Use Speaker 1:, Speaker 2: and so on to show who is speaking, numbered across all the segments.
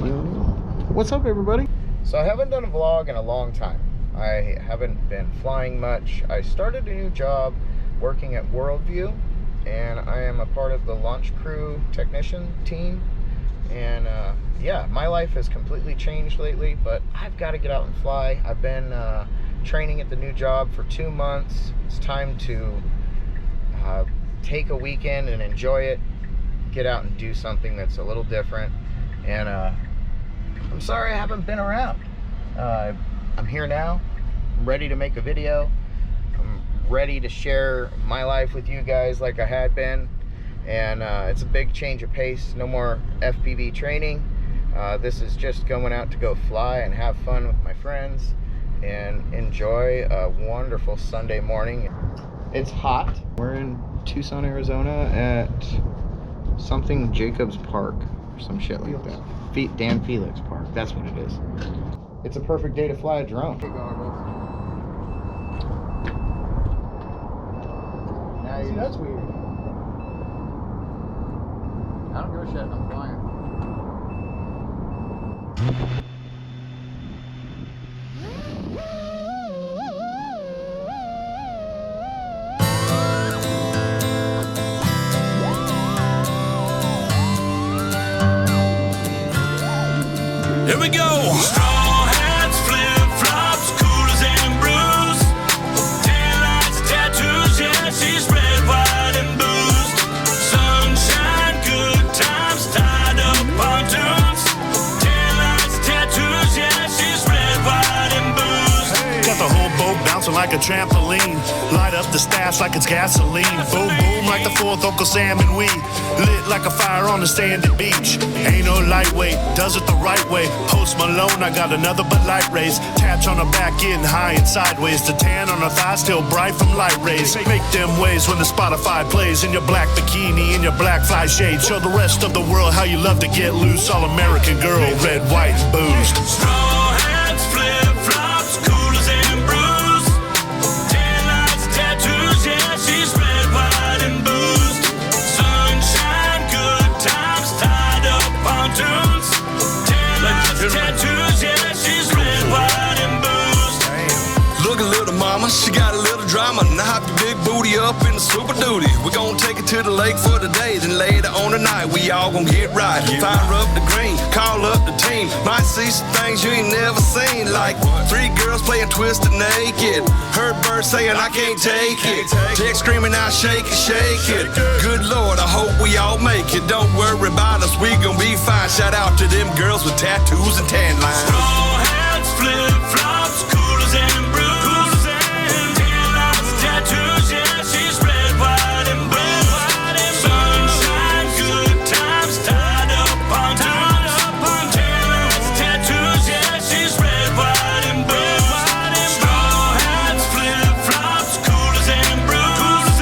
Speaker 1: What's up, everybody? So I haven't done a vlog in a long time. I haven't been flying much. I started a new job working at Worldview, and I am a part of the launch crew technician team. And yeah, my life has completely changed lately, but I've got to get out and fly. I've been training at the new job for 2 months. It's time to take a weekend and enjoy it, get out and do something that's a little different. And I'm sorry I haven't been around. I'm here now. I'm ready to make a video. I'm ready to share my life with you guys like I had been. And it's a big change of pace. No more FPV training. This is just going out to go fly and have fun with my friends and enjoy a wonderful Sunday morning. It's hot. We're in Tucson, Arizona at something Jacobs Park or some shit like that. Dan Felix Park, that's what it is. It's a perfect day to fly a drone. Now see, that's weird. I don't give a shit, I'm flying.
Speaker 2: Here we go. Straw hats, flip-flops, coolers and brews. Taillights, tattoos, yeah, she's red, white, and boozed. Sunshine, good times, tied up pontoons. Taillights, tattoos, yeah, she's red, white, and boozed.
Speaker 3: Got the whole boat bouncing like a trampoline. Light up the stash like it's gasoline. Boom, boom like the 4th Uncle Sam and we. Lit like a fire on the sandy beach. Ain't no lightweight, does it the right way. Post Malone, I got another Bud Light race. Tatch on the back end, high and sideways. The tan on her thigh, still bright from light rays. Make them waves when the Spotify plays. In your black bikini, in your black fly shade. Show the rest of the world how you love to get loose. All American girl, red, white, and boozed.
Speaker 2: Straw hats, flip-flops, coolers and brews. Taillights, tattoos, yeah, she's red, white, and boozed. Sunshine, good times, tied up pontoons. Taillights, tattoos, yeah, she's red, white, and boozed.
Speaker 4: Look at little mama, she got a little drama. Now hop your big booty up in the Super Duty. We gon' take it to the lake for the day, then later on the night we all gon' get right. Fire up the green, call up the team. Might see some things you ain't never seen, like 3 girls playing Twisted Naked. Heard birds saying I can't take it. Jack screaming out shake it, shake it. Good Lord, I hope we all make it. Don't worry about us, we gon' be fine. Shout out to them girls with tattoos and tan lines.
Speaker 2: Straw hats, flip-flops, coolers and brews. Taillights, tattoos, yeah, she's red, white, and boozed. Sunshine, good times, tied up pontoons. Taillights, tattoos, yeah, she's red, white, and boozed. Straw hats, flip-flops, coolers and brews.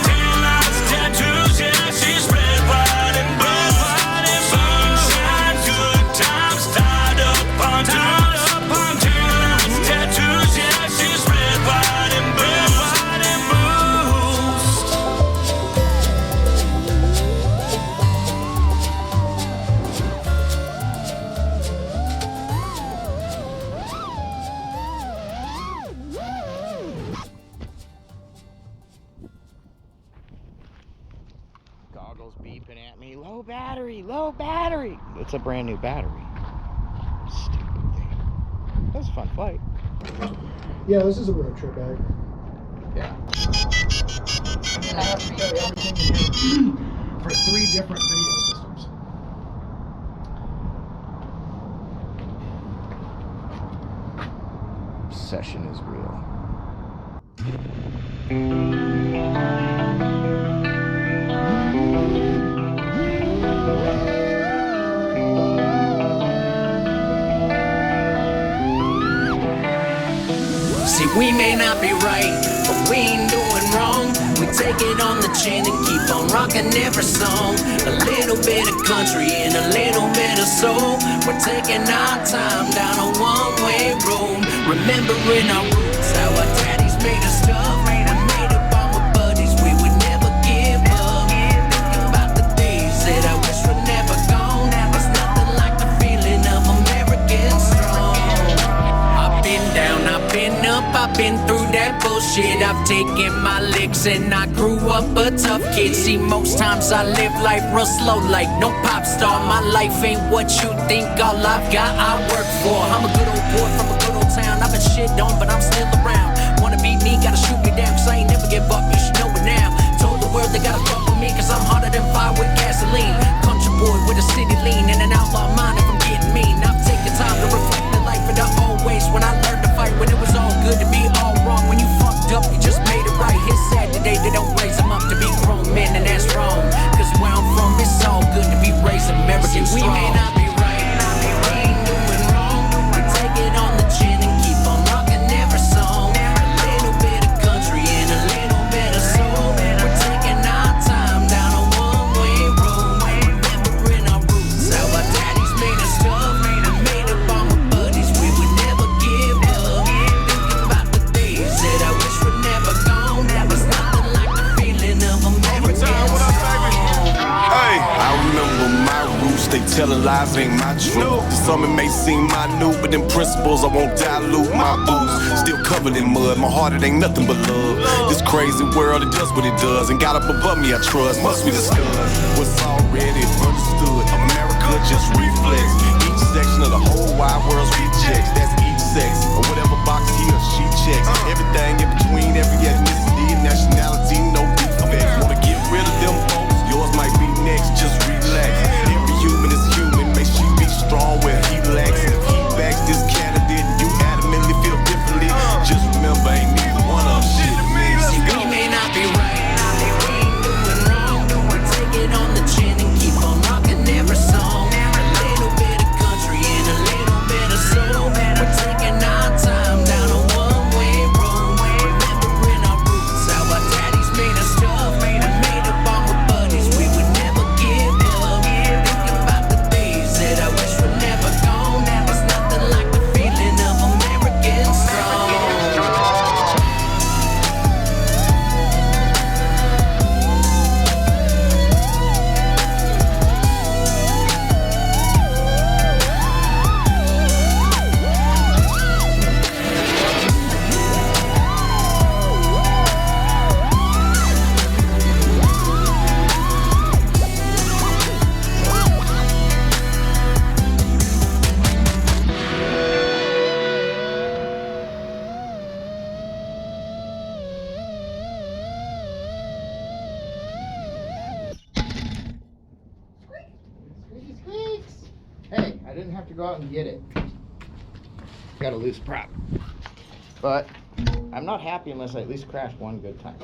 Speaker 2: Taillights, tattoos, yeah, she's red, white, and boozed. Sunshine, good times, tied up pontoons. Taillights, tattoos, yeah, she's red, white, and boozed.
Speaker 1: Goggles beeping at me. Low battery, low battery. It's a brand new battery. Stupid thing. That was a fun flight.
Speaker 5: Yeah, this is a road trip bag.
Speaker 1: Yeah.
Speaker 5: I have to carry everything in here for 3 different video systems.
Speaker 1: Obsession is real.
Speaker 6: See, we may not be right, but we ain't doing wrong. We take it on the chin and keep on rocking every song. A little bit of country and a little bit of soul. We're taking our time down a one-way road. Remembering our roots, how our daddies made us tough. We made up all my buddies, we would never give up. Thinking about the days that I wish were never gone. There's nothing like the feeling taking my licks, and I grew up a tough kid. See, most times I live life real slow, like no pop star. My life ain't what you think. All I've got, I work for. I'm a good old boy from a good old town. I've been shit on, but I'm still around. Wanna be me, gotta shoot me down, cause I ain't never give up. You should know it now. Told the world they gotta fuck with me, cause I'm harder than fire with gasoline. Country boy with a city lean, and an outlaw mind if I'm getting mean. I've taken time to reflect the life of the old ways, when I learned to fight, when it was all good to be all wrong. When you fucked up, you just made it right. It's sad today they don't raise them up to be grown men, and that's wrong. Cause where I'm from, it's all good to be raised American strong. We may not be right, we ain't doing wrong. We take it on the chin and keep on rocking every song. A little bit of country and a little bit of soul. We're taking our time down a one-way road, remembering our roots, how our daddies made us tough. We made up all my buddies, we would never give up. Thinking about the days that I wish were never gone. There's nothing like the feeling of American song.
Speaker 4: Hey, I remember my roots, they telling lies ain't my truth. To some it may seem minute, but in principles I won't dilute my boots. Still covered in mud, my heart it ain't nothing but love. This crazy world, it does what it does, and got up above me I trust, must be discussed. What's already understood, America just reflex. Each section of the whole wide world's rejects. That's each sex, or whatever box he or she checks. Everything in between, every ethnicity and nationality, no defects. Wanna get rid of them folks? Yours might be next, just relax. Every human is human, make sure you be strong where he lacks. And if he backs this candidate and you adamantly feel differently, just remember ain't neither one of them shit to me.
Speaker 6: See, we may not be right, we ain't doing wrong. We take it on the chin and keep on rocking every song. A little bit of country and a little bit of soul. We're taking our time down a one-way road, remembering our roots, how our daddies made us tough. We made up all my buddies, we would never give up. Thinking about the days that I wish were never gone. There's nothing like the feeling of American strong.
Speaker 1: Hey, I didn't have to go out and get it. Got a loose prop. But I'm not happy unless I at least crash one good time.